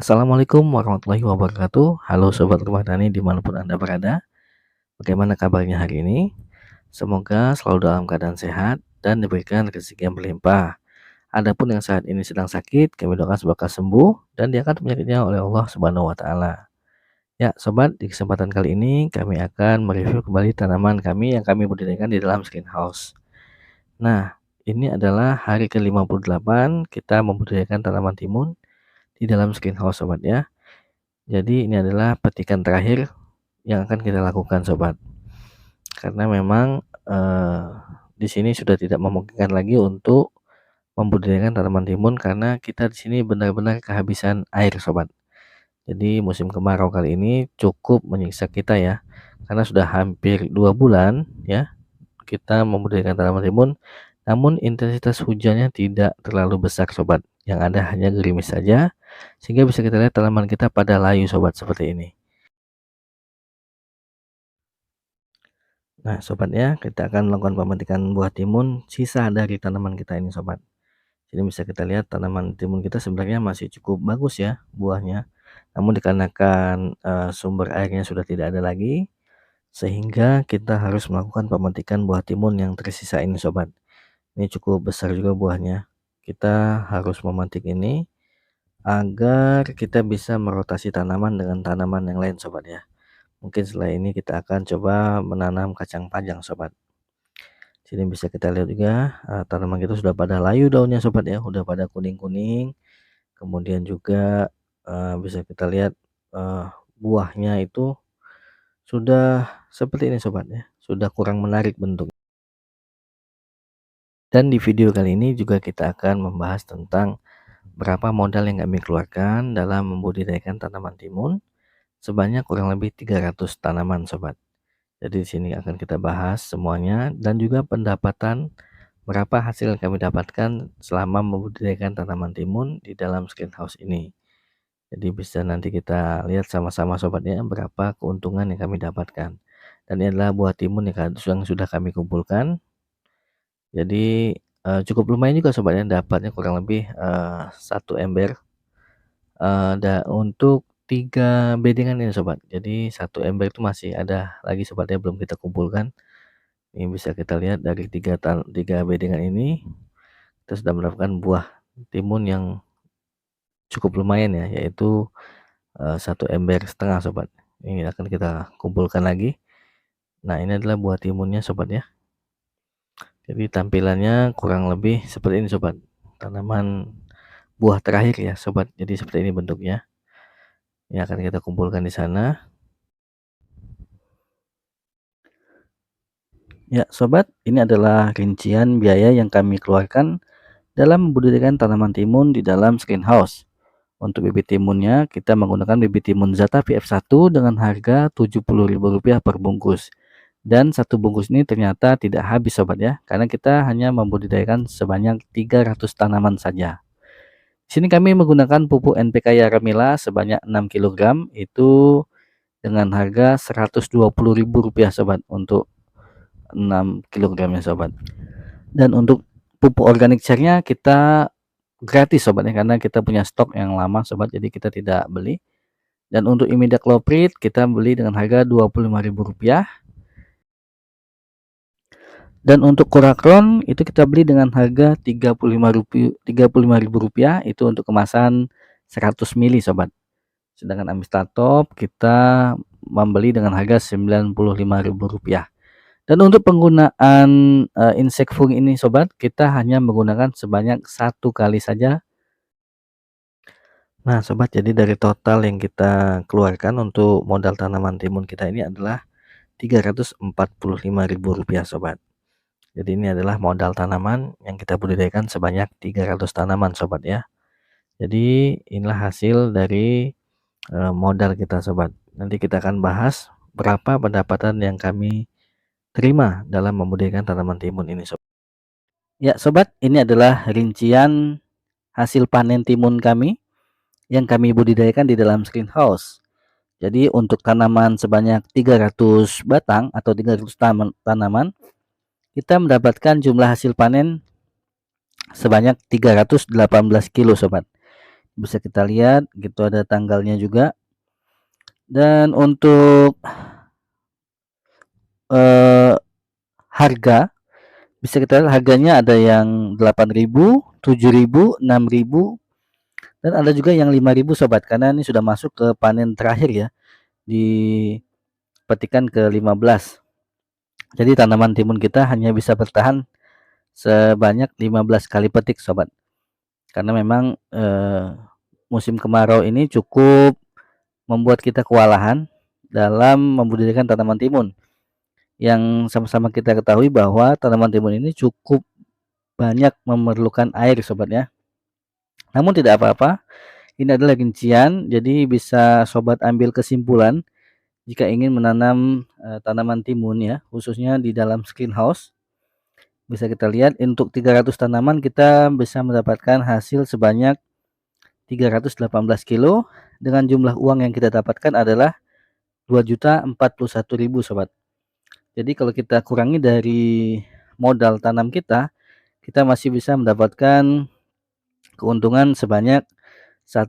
Assalamualaikum warahmatullahi wabarakatuh. Halo sobat rumah tani dimanapun Anda berada. Bagaimana kabarnya hari ini? Semoga selalu dalam keadaan sehat dan diberikan rezeki yang berlimpah. Adapun yang saat ini sedang sakit, kami doakan semoga sembuh dan diangkat penyakitnya oleh Allah Subhanahu wa taala. Ya, sobat, di kesempatan kali ini kami akan mereview kembali tanaman kami yang kami budidayakan di dalam greenhouse. Nah, ini adalah hari ke-58 kita membudidayakan tanaman timun di dalam greenhouse sobat ya. Jadi ini adalah petikan terakhir yang akan kita lakukan sobat. Karena memang di sini sudah tidak memungkinkan lagi untuk membudidayakan tanaman timun karena kita di sini benar-benar kehabisan air sobat. Jadi musim kemarau kali ini cukup menyiksa kita ya. Karena sudah hampir 2 bulan ya kita membudidayakan tanaman timun, namun intensitas hujannya tidak terlalu besar sobat. Yang ada hanya gerimis saja sehingga bisa kita lihat tanaman kita pada layu sobat seperti ini. Nah, sobat ya, kita akan melakukan pemetikan buah timun sisa dari tanaman kita ini, sobat. Jadi bisa kita lihat tanaman timun kita sebenarnya masih cukup bagus ya buahnya. Namun dikarenakan sumber airnya sudah tidak ada lagi, sehingga kita harus melakukan pemetikan buah timun yang tersisa ini, sobat. Ini cukup besar juga buahnya. Kita harus memetik ini agar kita bisa merotasi tanaman dengan tanaman yang lain, sobat ya. Mungkin setelah ini kita akan coba menanam kacang panjang, sobat. Sini bisa kita lihat juga tanaman kita sudah pada layu daunnya sobat ya, udah pada kuning-kuning. Kemudian juga bisa kita lihat eee, buahnya itu sudah seperti ini sobat ya, sudah kurang menarik bentuk. Dan di video kali ini juga kita akan membahas tentang berapa modal yang kami keluarkan dalam membudidayakan tanaman timun sebanyak kurang lebih 300 tanaman sobat. Jadi di sini akan kita bahas semuanya dan juga pendapatan berapa hasil yang kami dapatkan selama membudidayakan tanaman timun di dalam greenhouse ini. Jadi bisa nanti kita lihat sama-sama sobatnya berapa keuntungan yang kami dapatkan. Dan ini adalah buah timun yang sudah kami kumpulkan. Jadi cukup lumayan juga sobatnya, dapatnya kurang lebih 1 ember untuk 3 bedengan ini sobat. Jadi 1 ember itu masih ada lagi sobatnya belum kita kumpulkan. Ini bisa kita lihat dari tiga bedengan ini kita sudah mendapatkan buah timun yang cukup lumayan ya, yaitu 1,5 ember sobat. Ini akan kita kumpulkan lagi. Nah, ini adalah buah timunnya sobat ya. Jadi tampilannya kurang lebih seperti ini sobat. Tanaman buah terakhir ya sobat. Jadi seperti ini bentuknya. Ini akan kita kumpulkan di sana. Ya sobat, ini adalah rincian biaya yang kami keluarkan dalam membudidayakan tanaman timun di dalam greenhouse. Untuk bibit timunnya kita menggunakan bibit timun Zata VF1 dengan harga Rp70.000 per bungkus. Dan satu bungkus ini ternyata tidak habis sobat ya, karena kita hanya membudidayakan sebanyak 300 tanaman saja. Di sini kami menggunakan pupuk NPK Yaramila sebanyak 6 kg itu dengan harga Rp120.000 sobat untuk 6 kg ya sobat. Dan untuk pupuk organik cairnya kita gratis sobat ya, karena kita punya stok yang lama sobat, jadi kita tidak beli. Dan untuk imidacloprid kita beli dengan harga Rp25.000. Dan untuk Korakron itu kita beli dengan harga Rp35.000 itu untuk kemasan 100 ml sobat. Sedangkan Amistatop kita membeli dengan harga Rp95.000. Dan untuk penggunaan insek fung ini sobat, kita hanya menggunakan sebanyak 1 kali saja. Nah sobat, jadi dari total yang kita keluarkan untuk modal tanaman timun kita ini adalah Rp345.000 sobat. Jadi ini adalah modal tanaman yang kita budidayakan sebanyak 300 tanaman sobat ya. Jadi inilah hasil dari modal kita sobat. Nanti kita akan bahas berapa pendapatan yang kami terima dalam membudidayakan tanaman timun ini sobat. Ya sobat, ini adalah rincian hasil panen timun kami yang kami budidayakan di dalam greenhouse. Jadi untuk tanaman sebanyak 300 batang atau 300 tanaman, kita mendapatkan jumlah hasil panen sebanyak 318 kilo sobat. Bisa kita lihat gitu, ada tanggalnya juga. Dan untuk harga, bisa kita lihat harganya ada yang 8.000, 7.000, 6.000, dan ada juga yang 5.000 sobat, karena ini sudah masuk ke panen terakhir ya, di petikan ke-15. Jadi tanaman timun kita hanya bisa bertahan sebanyak 15 kali petik sobat. Karena memang musim kemarau ini cukup membuat kita kewalahan dalam membudidayakan tanaman timun. Yang sama-sama kita ketahui bahwa tanaman timun ini cukup banyak memerlukan air sobat ya. Namun tidak apa-apa, ini adalah rincian, jadi bisa sobat ambil kesimpulan jika ingin menanam tanaman timun ya, khususnya di dalam greenhouse. Bisa kita lihat untuk 300 tanaman kita bisa mendapatkan hasil sebanyak 318 kilo, dengan jumlah uang yang kita dapatkan adalah 2.041.000 sobat. Jadi kalau kita kurangi dari modal tanam kita masih bisa mendapatkan keuntungan sebanyak 1,5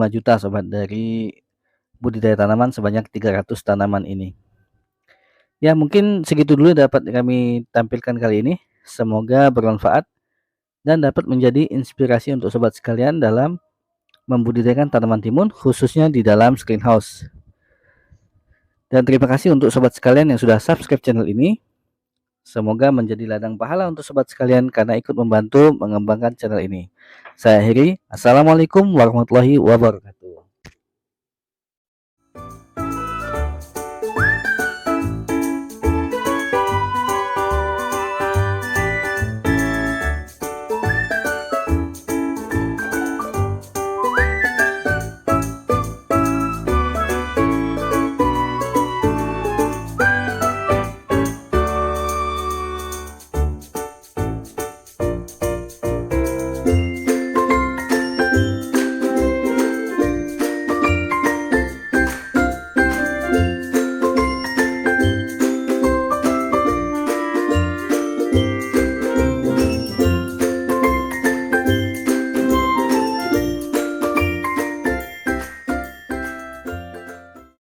juta sobat dari budidaya tanaman sebanyak 300 tanaman ini. Ya, mungkin segitu dulu dapat kami tampilkan kali ini. Semoga bermanfaat dan dapat menjadi inspirasi untuk sobat sekalian dalam membudidayakan tanaman timun khususnya di dalam greenhouse. Dan terima kasih untuk sobat sekalian yang sudah subscribe channel ini. Semoga menjadi ladang pahala untuk sobat sekalian karena ikut membantu mengembangkan channel ini. Saya akhiri. Assalamualaikum warahmatullahi wabarakatuh.